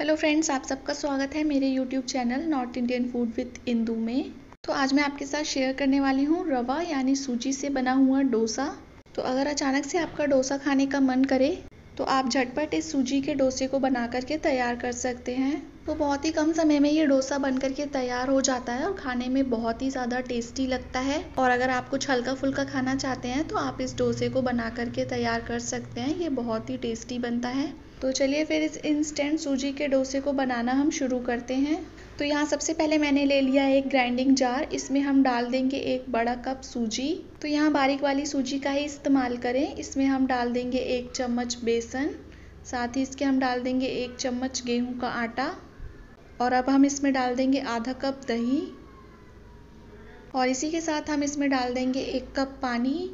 Hello friends, आप सबका स्वागत है मेरे YouTube channel north Indian food with Indu में। तो आज मैं आपके साथ शेयर करने वाली हूँ रवा यानी सूजी से बना हुआ डोसा। तो अगर अचानक से आपका डोसा खाने का मन करे तो आप झटपट इस सूजी के डोसे को बना करके तैयार कर सकते हैं। तो बहुत ही कम समय में ये डोसा बन करके तैयार हो जाता है और खाने में बहुत ही ज़्यादा टेस्टी लगता है। और अगर आप कुछ हल्का फुल्का खाना चाहते हैं तो आप इस डोसे को बना करके तैयार कर सकते हैं। ये बहुत ही टेस्टी बनता है। तो चलिए फिर इस इंस्टेंट सूजी के डोसे को बनाना हम शुरू करते हैं। तो यहाँ सबसे पहले मैंने ले लिया एक ग्राइंडिंग जार। इसमें हम डाल देंगे 1 बड़ा कप सूजी। तो यहाँ बारीक वाली सूजी का ही इस्तेमाल करें। इसमें हम डाल देंगे 1 चम्मच बेसन, साथ ही इसके हम डाल देंगे 1 चम्मच गेहूं का आटा। और अब हम इसमें डाल देंगे आधा कप दही और इसी के साथ हम इसमें डाल देंगे 1 कप पानी।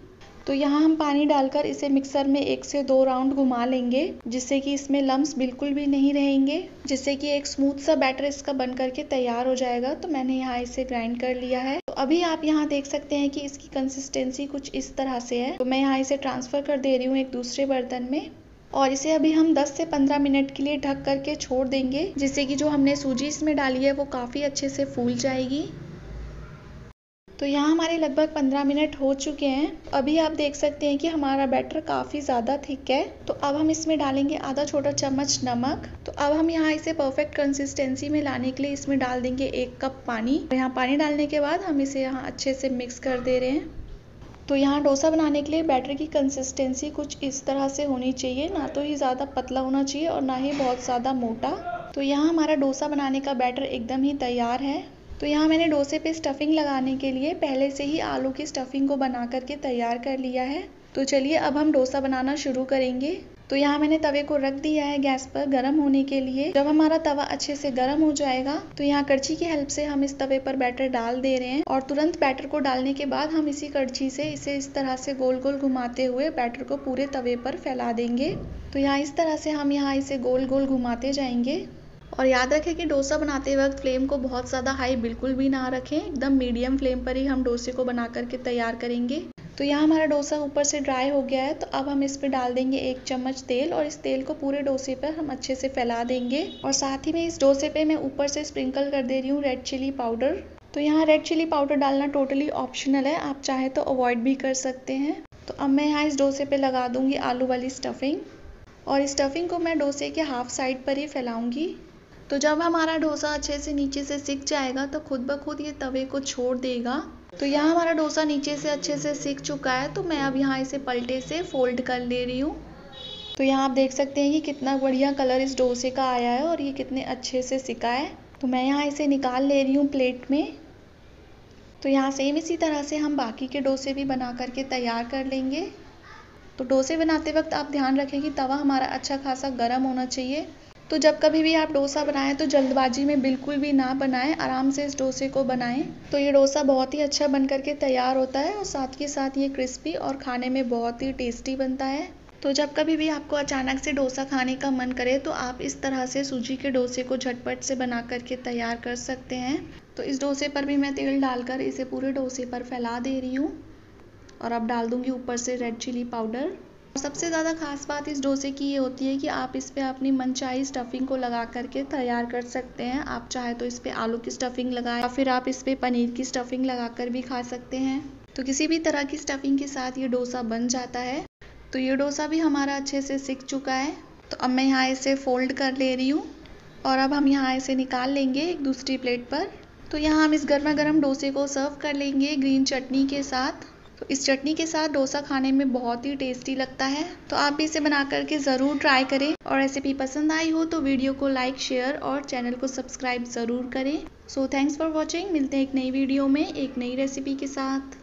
तो यहाँ हम पानी डालकर इसे मिक्सर में 1 से 2 राउंड घुमा लेंगे, जिससे कि इसमें लम्स बिल्कुल भी नहीं रहेंगे, जिससे कि एक स्मूथ सा बैटर इसका बन करके तैयार हो जाएगा। तो मैंने यहाँ इसे ग्राइंड कर लिया है। तो अभी आप यहाँ देख सकते हैं कि इसकी कंसिस्टेंसी कुछ इस तरह से है। तो मैं यहाँ इसे ट्रांसफ़र कर दे रही हूँ एक दूसरे बर्तन में और इसे अभी हम 10 से 15 मिनट के लिए ढक करके छोड़ देंगे, जिससे कि जो हमने सूजी इसमें डाली है वो काफ़ी अच्छे से फूल जाएगी। तो यहाँ हमारे लगभग 15 मिनट हो चुके हैं। अभी आप देख सकते हैं कि हमारा बैटर काफ़ी ज़्यादा थिक है। तो अब हम इसमें डालेंगे आधा छोटा चम्मच नमक। तो अब हम यहाँ इसे परफेक्ट कंसिस्टेंसी में लाने के लिए इसमें डाल देंगे 1 कप पानी। यहाँ पानी डालने के बाद हम इसे यहाँ अच्छे से मिक्स कर दे रहे हैं। तो यहाँ डोसा बनाने के लिए बैटर की कंसिस्टेंसी कुछ इस तरह से होनी चाहिए, ना तो ही ज़्यादा पतला होना चाहिए और ना ही बहुत ज़्यादा मोटा। तो यहाँ हमारा डोसा बनाने का बैटर एकदम ही तैयार है। तो यहाँ मैंने डोसे पे स्टफिंग लगाने के लिए पहले से ही आलू की स्टफिंग को बना करके तैयार कर लिया है। तो चलिए अब हम डोसा बनाना शुरू करेंगे। तो यहाँ मैंने तवे को रख दिया है गैस पर गर्म होने के लिए। जब हमारा तवा अच्छे से गर्म हो जाएगा तो यहाँ कड़छी की हेल्प से हम इस तवे पर बैटर डाल दे रहे हैं और तुरंत बैटर को डालने के बाद हम इसी कड़छी से इसे इस तरह से गोल गोल घुमाते हुए बैटर को पूरे तवे पर फैला देंगे। तो यहाँ इस तरह से हम यहाँ इसे गोल गोल घुमाते जाएंगे। और याद रखें कि डोसा बनाते वक्त फ्लेम को बहुत ज़्यादा हाई बिल्कुल भी ना रखें, एकदम मीडियम फ्लेम पर ही हम डोसे को बना करके तैयार करेंगे। तो यहाँ हमारा डोसा ऊपर से ड्राई हो गया है। तो अब हम इस पर डाल देंगे 1 चम्मच तेल और इस तेल को पूरे डोसे पर हम अच्छे से फैला देंगे। और साथ ही में इस डोसे पे मैं ऊपर से स्प्रिंकल कर दे रही हूँ रेड चिली पाउडर। तो यहाँ रेड चिली पाउडर डालना टोटली ऑप्शनल है, आप चाहे तो अवॉइड भी कर सकते हैं। तो अब मैं यहाँ इस डोसे पे लगा दूंगी आलू वाली स्टफिंग और इस स्टफिंग को मैं डोसे के हाफ साइड पर ही फैलाऊंगी। तो जब हमारा डोसा अच्छे से नीचे से सिक जाएगा तो खुद ब खुद ये तवे को छोड़ देगा। तो यहाँ हमारा डोसा नीचे से अच्छे से सिक चुका है। तो मैं अब यहाँ इसे पलटे से फोल्ड कर ले रही हूँ। तो यहाँ आप देख सकते हैं कि कितना बढ़िया कलर इस डोसे का आया है और ये कितने अच्छे से सिका है। तो मैं यहाँ इसे निकाल ले रही हूँ प्लेट में। तो यहाँ सेम इसी तरह से हम बाकी के डोसे भी बना करके तैयार कर लेंगे। तो डोसे बनाते वक्त आप ध्यान रखें कि तवा हमारा अच्छा खासा गर्म होना चाहिए। तो जब कभी भी आप डोसा बनाएं तो जल्दबाजी में बिल्कुल भी ना बनाएं, आराम से इस डोसे को बनाएं। तो ये डोसा बहुत ही अच्छा बन करके तैयार होता है और साथ के साथ ये क्रिस्पी और खाने में बहुत ही टेस्टी बनता है। तो जब कभी भी आपको अचानक से डोसा खाने का मन करे तो आप इस तरह से सूजी के डोसे को झटपट से बना करके तैयार कर सकते हैं। तो इस डोसे पर भी मैं तेल डालकर इसे पूरे डोसे पर फैला दे रही हूँ और अब डाल दूँगी ऊपर से रेड चिली पाउडर। सबसे ज़्यादा खास बात इस डोसे की ये होती है कि आप इस पे अपनी मनचाही स्टफिंग को लगा करके तैयार कर सकते हैं। आप चाहे तो इस पे आलू की स्टफिंग लगाएं या फिर आप इस पे पनीर की स्टफिंग लगाकर भी खा सकते हैं। तो किसी भी तरह की स्टफिंग के साथ ये डोसा बन जाता है। तो ये डोसा भी हमारा अच्छे से सिक चुका है। तो अब मैं यहाँ इसे फोल्ड कर ले रही हूँ और अब हम यहाँ इसे निकाल लेंगे एक दूसरी प्लेट पर। तो यहाँ हम इस गर्मा गर्म डोसे को सर्व कर लेंगे ग्रीन चटनी के साथ। तो इस चटनी के साथ डोसा खाने में बहुत ही टेस्टी लगता है। तो आप भी इसे बना करके ज़रूर ट्राई करें और रेसिपी पसंद आई हो तो वीडियो को लाइक, शेयर और चैनल को सब्सक्राइब ज़रूर करें। So thanks for watching. मिलते हैं एक नई वीडियो में एक नई रेसिपी के साथ।